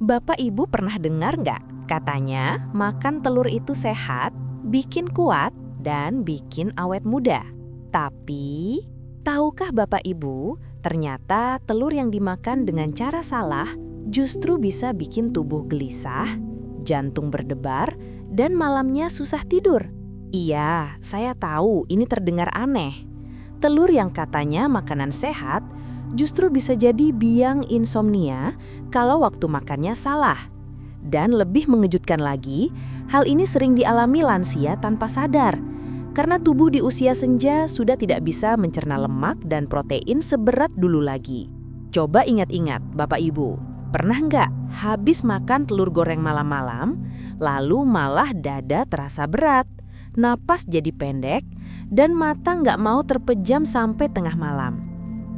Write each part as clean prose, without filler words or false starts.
Bapak Ibu pernah dengar nggak? Katanya makan telur itu sehat, bikin kuat, dan bikin awet muda. Tapi, tahukah Bapak Ibu, ternyata telur yang dimakan dengan cara salah justru bisa bikin tubuh gelisah, jantung berdebar, dan malamnya susah tidur. Iya, saya tahu ini terdengar aneh. Telur yang katanya makanan sehat justru bisa jadi biang insomnia kalau waktu makannya salah. Dan lebih mengejutkan lagi, hal ini sering dialami lansia tanpa sadar. Karena tubuh di usia senja sudah tidak bisa mencerna lemak dan protein seberat dulu lagi. Coba ingat-ingat, Bapak Ibu, pernah nggak habis makan telur goreng malam-malam, lalu malah dada terasa berat, napas jadi pendek, dan mata nggak mau terpejam sampai tengah malam?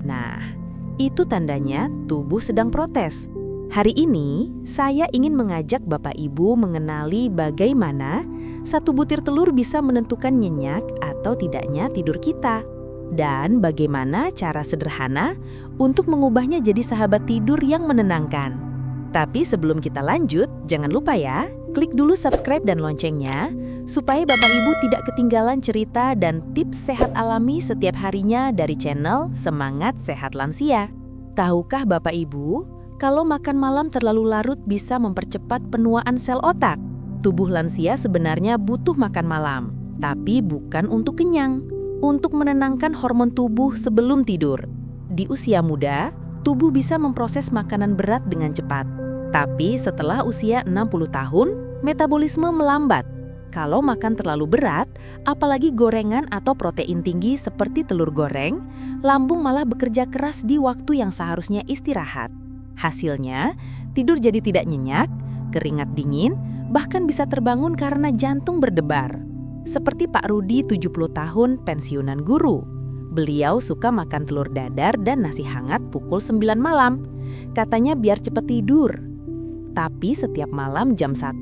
Nah, itu tandanya tubuh sedang protes. Hari ini, saya ingin mengajak Bapak Ibu mengenali bagaimana satu butir telur bisa menentukan nyenyak atau tidaknya tidur kita. Dan bagaimana cara sederhana untuk mengubahnya jadi sahabat tidur yang menenangkan. Tapi sebelum kita lanjut, jangan lupa ya, klik dulu subscribe dan loncengnya, supaya Bapak Ibu tidak ketinggalan cerita dan tips sehat alami setiap harinya dari channel Semangat Sehat Lansia. Tahukah Bapak Ibu, kalau makan malam terlalu larut bisa mempercepat penuaan sel otak? Tubuh lansia sebenarnya butuh makan malam, tapi bukan untuk kenyang, untuk menenangkan hormon tubuh sebelum tidur. Di usia muda, tubuh bisa memproses makanan berat dengan cepat. Tapi setelah usia 60 tahun, metabolisme melambat. Kalau makan terlalu berat, apalagi gorengan atau protein tinggi seperti telur goreng, lambung malah bekerja keras di waktu yang seharusnya istirahat. Hasilnya, tidur jadi tidak nyenyak, keringat dingin, bahkan bisa terbangun karena jantung berdebar. Seperti Pak Rudi, 70 tahun, pensiunan guru. Beliau suka makan telur dadar dan nasi hangat pukul 9 malam. Katanya biar cepat tidur. Tapi setiap malam jam 1,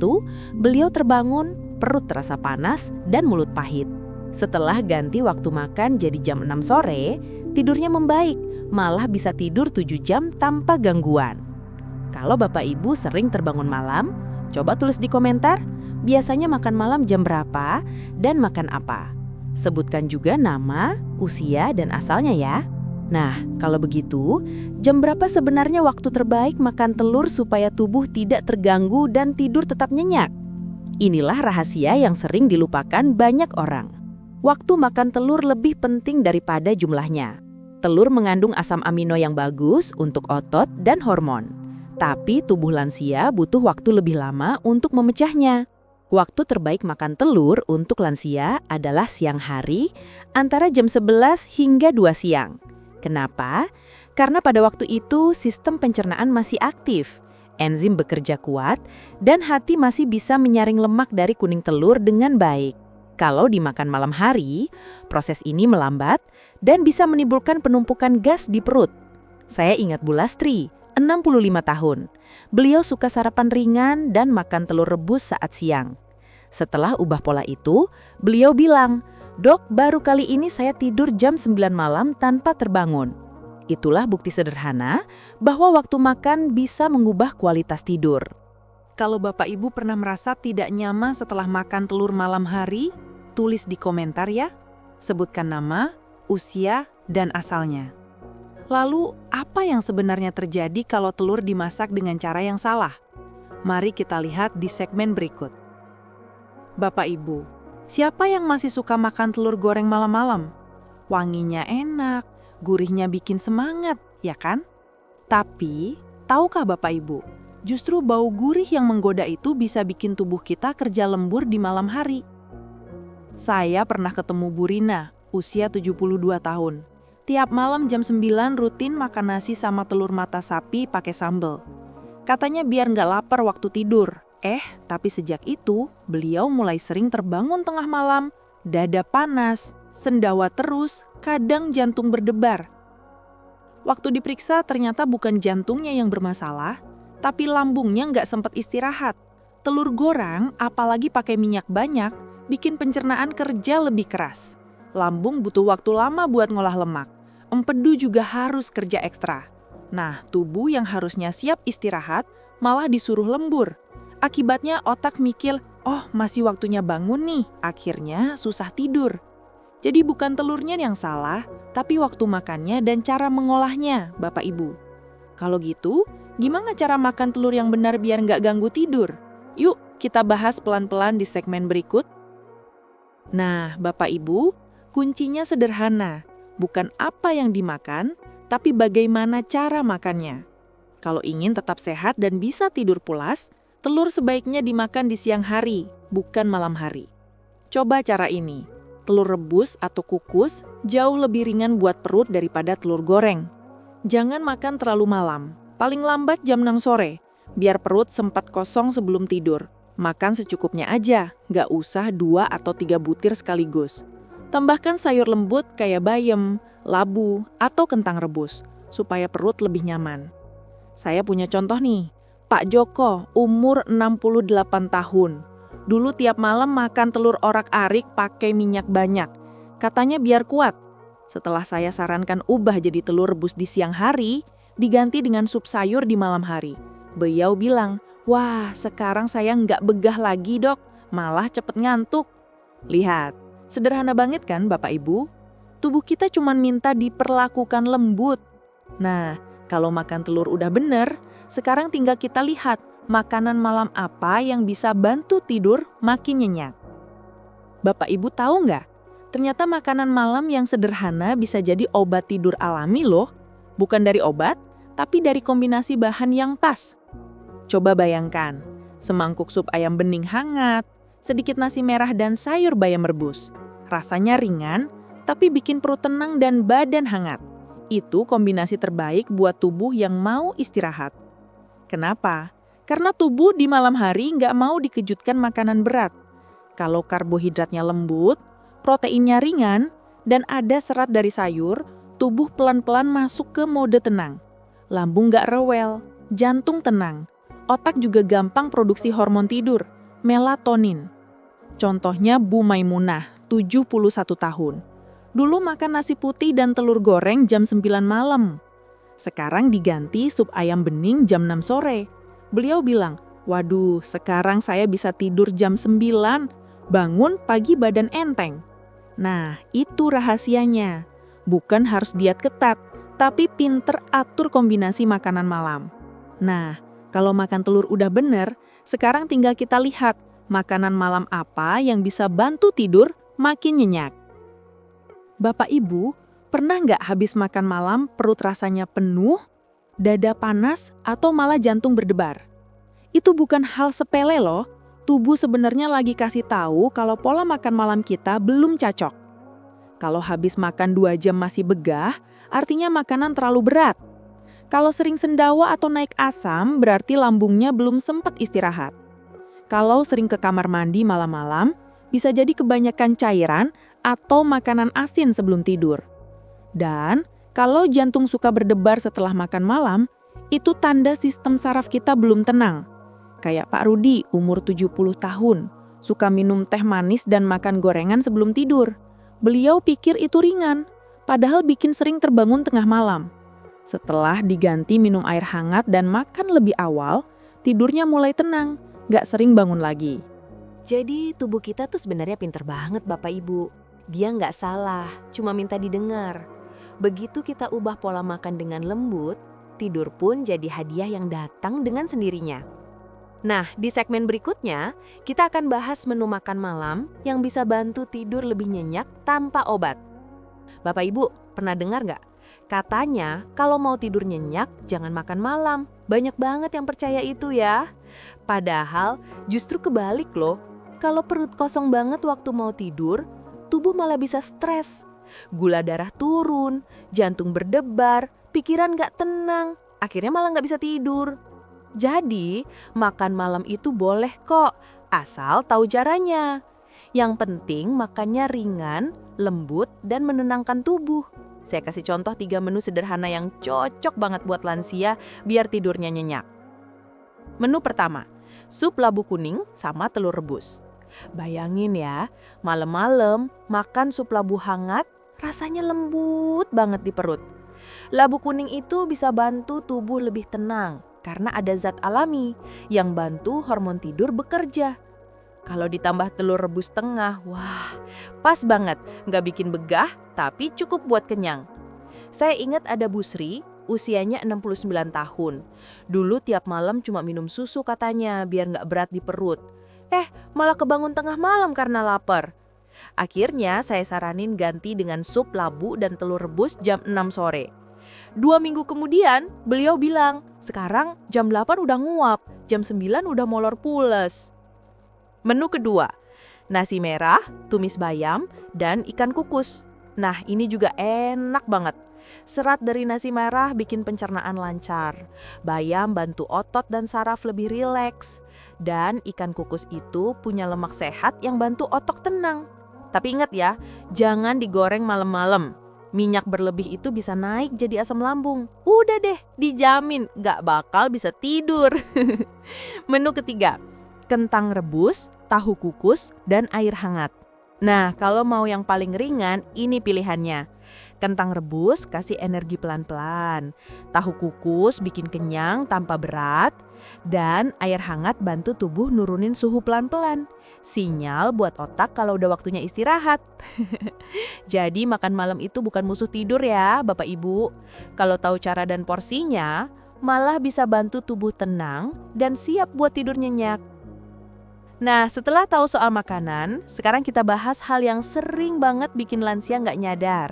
beliau terbangun, perut terasa panas, dan mulut pahit. Setelah ganti waktu makan jadi jam 6 sore, tidurnya membaik, malah bisa tidur 7 jam tanpa gangguan. Kalau Bapak Ibu sering terbangun malam, coba tulis di komentar, biasanya makan malam jam berapa dan makan apa. Sebutkan juga nama, usia, dan asalnya ya. Nah, kalau begitu, jam berapa sebenarnya waktu terbaik makan telur supaya tubuh tidak terganggu dan tidur tetap nyenyak? Inilah rahasia yang sering dilupakan banyak orang. Waktu makan telur lebih penting daripada jumlahnya. Telur mengandung asam amino yang bagus untuk otot dan hormon. Tapi tubuh lansia butuh waktu lebih lama untuk memecahnya. Waktu terbaik makan telur untuk lansia adalah siang hari antara jam 11 hingga 2 siang. Kenapa? Karena pada waktu itu sistem pencernaan masih aktif, enzim bekerja kuat, dan hati masih bisa menyaring lemak dari kuning telur dengan baik. Kalau dimakan malam hari, proses ini melambat dan bisa menimbulkan penumpukan gas di perut. Saya ingat Bu Lastri, 65 tahun. Beliau suka sarapan ringan dan makan telur rebus saat siang. Setelah ubah pola itu, beliau bilang, "Dok, baru kali ini saya tidur jam 9 malam tanpa terbangun." Itulah bukti sederhana bahwa waktu makan bisa mengubah kualitas tidur. Kalau Bapak Ibu pernah merasa tidak nyaman setelah makan telur malam hari, tulis di komentar ya. Sebutkan nama, usia, dan asalnya. Lalu, apa yang sebenarnya terjadi kalau telur dimasak dengan cara yang salah? Mari kita lihat di segmen berikut. Bapak Ibu, siapa yang masih suka makan telur goreng malam-malam? Wanginya enak, gurihnya bikin semangat, ya kan? Tapi, tahukah Bapak Ibu, justru bau gurih yang menggoda itu bisa bikin tubuh kita kerja lembur di malam hari. Saya pernah ketemu Bu Rina, usia 72 tahun. Tiap malam jam 9 rutin makan nasi sama telur mata sapi pakai sambal. Katanya biar nggak lapar waktu tidur. Tapi sejak itu, beliau mulai sering terbangun tengah malam, dada panas, sendawa terus, kadang jantung berdebar. Waktu diperiksa ternyata bukan jantungnya yang bermasalah, tapi lambungnya nggak sempat istirahat. Telur goreng, apalagi pakai minyak banyak, bikin pencernaan kerja lebih keras. Lambung butuh waktu lama buat ngolah lemak. Empedu juga harus kerja ekstra. Nah, tubuh yang harusnya siap istirahat malah disuruh lembur. Akibatnya otak mikir, oh masih waktunya bangun nih, akhirnya susah tidur. Jadi bukan telurnya yang salah, tapi waktu makannya dan cara mengolahnya, Bapak Ibu. Kalau gitu, gimana cara makan telur yang benar biar nggak ganggu tidur? Yuk, kita bahas pelan-pelan di segmen berikut. Nah, Bapak Ibu, kuncinya sederhana. Bukan apa yang dimakan, tapi bagaimana cara makannya. Kalau ingin tetap sehat dan bisa tidur pulas, telur sebaiknya dimakan di siang hari, bukan malam hari. Coba cara ini. Telur rebus atau kukus jauh lebih ringan buat perut daripada telur goreng. Jangan makan terlalu malam, paling lambat jam 6 sore, biar perut sempat kosong sebelum tidur. Makan secukupnya aja, nggak usah 2 atau 3 butir sekaligus. Tambahkan sayur lembut kayak bayam, labu, atau kentang rebus, supaya perut lebih nyaman. Saya punya contoh nih, Pak Joko, umur 68 tahun. Dulu tiap malam makan telur orak-arik pakai minyak banyak. Katanya biar kuat. Setelah saya sarankan ubah jadi telur rebus di siang hari, diganti dengan sup sayur di malam hari. Beliau bilang, wah sekarang saya nggak begah lagi dok, malah cepet ngantuk. Lihat, sederhana banget kan Bapak Ibu? Tubuh kita cuma minta diperlakukan lembut. Nah, kalau makan telur udah bener, sekarang tinggal kita lihat makanan malam apa yang bisa bantu tidur makin nyenyak. Bapak Ibu tahu nggak? Ternyata makanan malam yang sederhana bisa jadi obat tidur alami loh. Bukan dari obat, tapi dari kombinasi bahan yang pas. Coba bayangkan, semangkuk sup ayam bening hangat, sedikit nasi merah dan sayur bayam rebus. Rasanya ringan, tapi bikin perut tenang dan badan hangat. Itu kombinasi terbaik buat tubuh yang mau istirahat. Kenapa? Karena tubuh di malam hari nggak mau dikejutkan makanan berat. Kalau karbohidratnya lembut, proteinnya ringan, dan ada serat dari sayur, tubuh pelan-pelan masuk ke mode tenang. Lambung nggak rewel, jantung tenang. Otak juga gampang produksi hormon tidur, melatonin. Contohnya Bu Maimunah, 71 tahun. Dulu makan nasi putih dan telur goreng jam 9 malam. Sekarang diganti sup ayam bening jam 6 sore. Beliau bilang, waduh sekarang saya bisa tidur jam 9, bangun pagi badan enteng. Nah itu rahasianya, bukan harus diet ketat, tapi pinter atur kombinasi makanan malam. Nah kalau makan telur udah bener, sekarang tinggal kita lihat makanan malam apa yang bisa bantu tidur makin nyenyak. Bapak Ibu, pernah nggak habis makan malam perut rasanya penuh, dada panas, atau malah jantung berdebar? Itu bukan hal sepele loh. Tubuh sebenarnya lagi kasih tahu kalau pola makan malam kita belum cocok. Kalau habis makan 2 jam masih begah, artinya makanan terlalu berat. Kalau sering sendawa atau naik asam, berarti lambungnya belum sempat istirahat. Kalau sering ke kamar mandi malam-malam, bisa jadi kebanyakan cairan atau makanan asin sebelum tidur. Dan kalau jantung suka berdebar setelah makan malam, itu tanda sistem saraf kita belum tenang. Kayak Pak Rudi, umur 70 tahun, suka minum teh manis dan makan gorengan sebelum tidur. Beliau pikir itu ringan, padahal bikin sering terbangun tengah malam. Setelah diganti minum air hangat dan makan lebih awal, tidurnya mulai tenang, nggak sering bangun lagi. Jadi tubuh kita tuh sebenarnya pinter banget Bapak Ibu. Dia nggak salah, cuma minta didengar. Begitu kita ubah pola makan dengan lembut, tidur pun jadi hadiah yang datang dengan sendirinya. Nah, di segmen berikutnya, kita akan bahas menu makan malam yang bisa bantu tidur lebih nyenyak tanpa obat. Bapak Ibu, pernah dengar nggak? Katanya, kalau mau tidur nyenyak, jangan makan malam. Banyak banget yang percaya itu ya. Padahal, justru kebalik loh. Kalau perut kosong banget waktu mau tidur, tubuh malah bisa stres. Gula darah turun, jantung berdebar, pikiran nggak tenang, akhirnya malah nggak bisa tidur. Jadi, makan malam itu boleh kok, asal tahu caranya. Yang penting makannya ringan, lembut, dan menenangkan tubuh. Saya kasih contoh 3 menu sederhana yang cocok banget buat lansia biar tidurnya nyenyak. Menu pertama, sup labu kuning sama telur rebus. Bayangin ya, malam-malam makan sup labu hangat, rasanya lembut banget di perut. Labu kuning itu bisa bantu tubuh lebih tenang, karena ada zat alami yang bantu hormon tidur bekerja. Kalau ditambah telur rebus tengah, wah, pas banget. Nggak bikin begah, tapi cukup buat kenyang. Saya ingat ada Bu Sri, usianya 69 tahun. Dulu tiap malam cuma minum susu katanya, biar nggak berat di perut. Malah kebangun tengah malam karena lapar. Akhirnya saya saranin ganti dengan sup labu dan telur rebus jam 6 sore. 2 minggu kemudian, beliau bilang, sekarang jam 8 udah nguap, jam 9 udah molor pules. Menu kedua, nasi merah, tumis bayam, dan ikan kukus. Nah, ini juga enak banget. Serat dari nasi merah bikin pencernaan lancar. Bayam bantu otot dan saraf lebih rileks. Dan ikan kukus itu punya lemak sehat yang bantu otot tenang. Tapi ingat ya, jangan digoreng malam-malam. Minyak berlebih itu bisa naik jadi asam lambung. Udah deh, dijamin gak bakal bisa tidur. Menu ketiga, kentang rebus, tahu kukus, dan air hangat. Nah, kalau mau yang paling ringan, ini pilihannya. Kentang rebus kasih energi pelan-pelan. Tahu kukus bikin kenyang tanpa berat. Dan air hangat bantu tubuh nurunin suhu pelan-pelan. Sinyal buat otak kalau udah waktunya istirahat. Jadi makan malam itu bukan musuh tidur ya, Bapak Ibu. Kalau tahu cara dan porsinya, malah bisa bantu tubuh tenang dan siap buat tidur nyenyak. Nah, setelah tahu soal makanan, sekarang kita bahas hal yang sering banget bikin lansia nggak nyadar,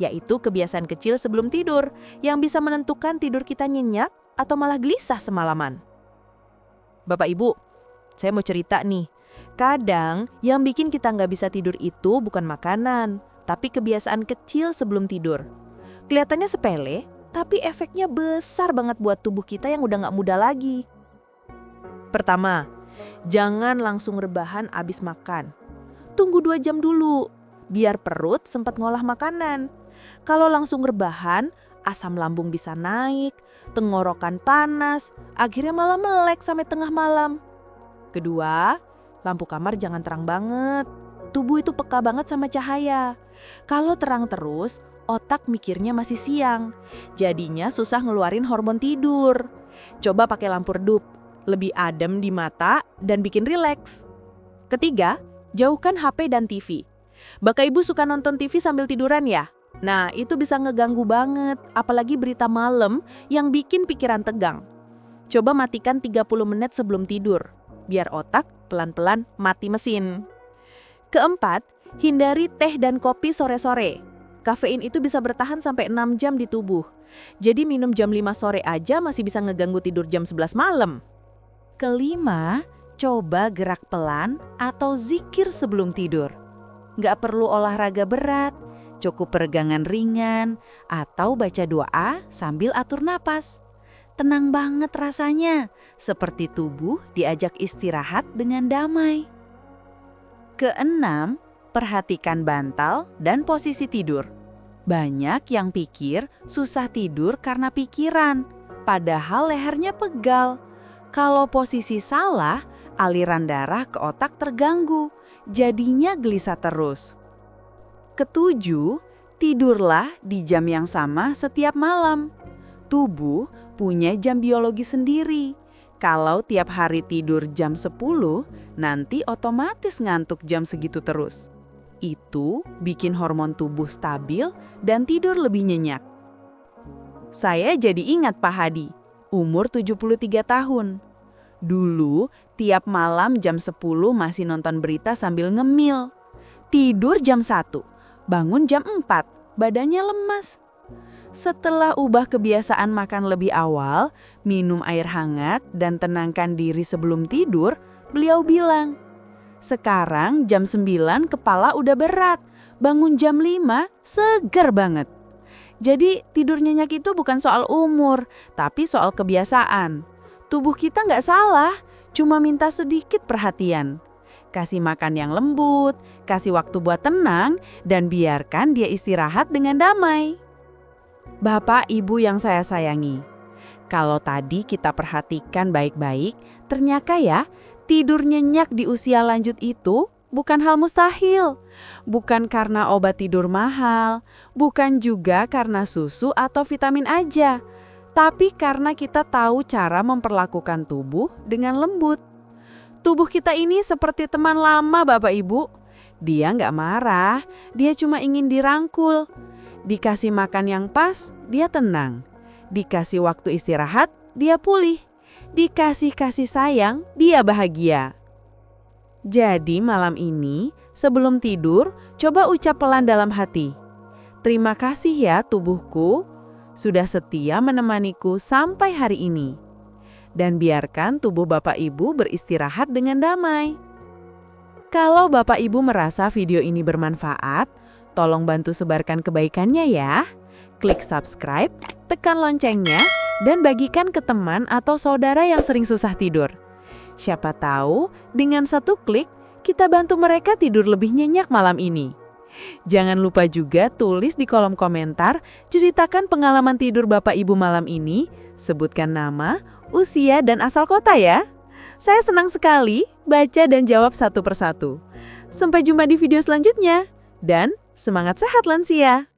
yaitu kebiasaan kecil sebelum tidur yang bisa menentukan tidur kita nyenyak atau malah gelisah semalaman. Bapak Ibu, saya mau cerita nih, kadang yang bikin kita nggak bisa tidur itu bukan makanan, tapi kebiasaan kecil sebelum tidur. Kelihatannya sepele, tapi efeknya besar banget buat tubuh kita yang udah nggak muda lagi. Pertama, jangan langsung rebahan abis makan. Tunggu 2 jam dulu, biar perut sempat ngolah makanan. Kalau langsung rebahan, asam lambung bisa naik, tenggorokan panas, akhirnya malah melek sampai tengah malam. Kedua, lampu kamar jangan terang banget. Tubuh itu peka banget sama cahaya. Kalau terang terus, otak mikirnya masih siang. Jadinya susah ngeluarin hormon tidur. Coba pakai lampu redup. Lebih adem di mata dan bikin rileks. Ketiga, jauhkan HP dan TV. Bapak Ibu suka nonton TV sambil tiduran ya? Nah, itu bisa ngeganggu banget, apalagi berita malam yang bikin pikiran tegang. Coba matikan 30 menit sebelum tidur, biar otak pelan-pelan mati mesin. Keempat, hindari teh dan kopi sore-sore. Kafein itu bisa bertahan sampai 6 jam di tubuh. Jadi minum jam 5 sore aja masih bisa ngeganggu tidur jam 11 malam. Kelima, coba gerak pelan atau zikir sebelum tidur. Nggak perlu olahraga berat, cukup peregangan ringan, atau baca doa sambil atur napas. Tenang banget rasanya, seperti tubuh diajak istirahat dengan damai. Keenam, perhatikan bantal dan posisi tidur. Banyak yang pikir susah tidur karena pikiran, padahal lehernya pegal. Kalau posisi salah, aliran darah ke otak terganggu, jadinya gelisah terus. Ketujuh, tidurlah di jam yang sama setiap malam. Tubuh punya jam biologi sendiri. Kalau tiap hari tidur jam 10, nanti otomatis ngantuk jam segitu terus. Itu bikin hormon tubuh stabil dan tidur lebih nyenyak. Saya jadi ingat Pak Hadi, umur 73 tahun. Dulu, tiap malam jam 10 masih nonton berita sambil ngemil. Tidur jam 1, bangun jam 4, badannya lemas. Setelah ubah kebiasaan makan lebih awal, minum air hangat, dan tenangkan diri sebelum tidur, beliau bilang, sekarang jam 9 kepala udah berat, bangun jam 5 seger banget. Jadi tidur nyenyak itu bukan soal umur, tapi soal kebiasaan. Tubuh kita nggak salah, cuma minta sedikit perhatian. Kasih makan yang lembut, kasih waktu buat tenang, dan biarkan dia istirahat dengan damai. Bapak, Ibu yang saya sayangi, kalau tadi kita perhatikan baik-baik, ternyata ya, tidur nyenyak di usia lanjut itu bukan hal mustahil. Bukan karena obat tidur mahal, bukan juga karena susu atau vitamin aja. tapi karena kita tahu cara memperlakukan tubuh dengan lembut. Tubuh kita ini seperti teman lama Bapak Ibu. Dia nggak marah, dia cuma ingin dirangkul. Dikasih makan yang pas, dia tenang. Dikasih waktu istirahat, dia pulih. Dikasih kasih sayang, dia bahagia. Jadi malam ini, sebelum tidur, coba ucap pelan dalam hati. Terima kasih ya tubuhku, sudah setia menemaniku sampai hari ini. Dan biarkan tubuh Bapak Ibu beristirahat dengan damai. Kalau Bapak Ibu merasa video ini bermanfaat, tolong bantu sebarkan kebaikannya ya. Klik subscribe, tekan loncengnya, dan bagikan ke teman atau saudara yang sering susah tidur. Siapa tahu, dengan satu klik, kita bantu mereka tidur lebih nyenyak malam ini. Jangan lupa juga tulis di kolom komentar, ceritakan pengalaman tidur Bapak Ibu malam ini, sebutkan nama, usia, dan asal kota ya. Saya senang sekali baca dan jawab satu persatu. Sampai jumpa di video selanjutnya, dan semangat sehat lansia!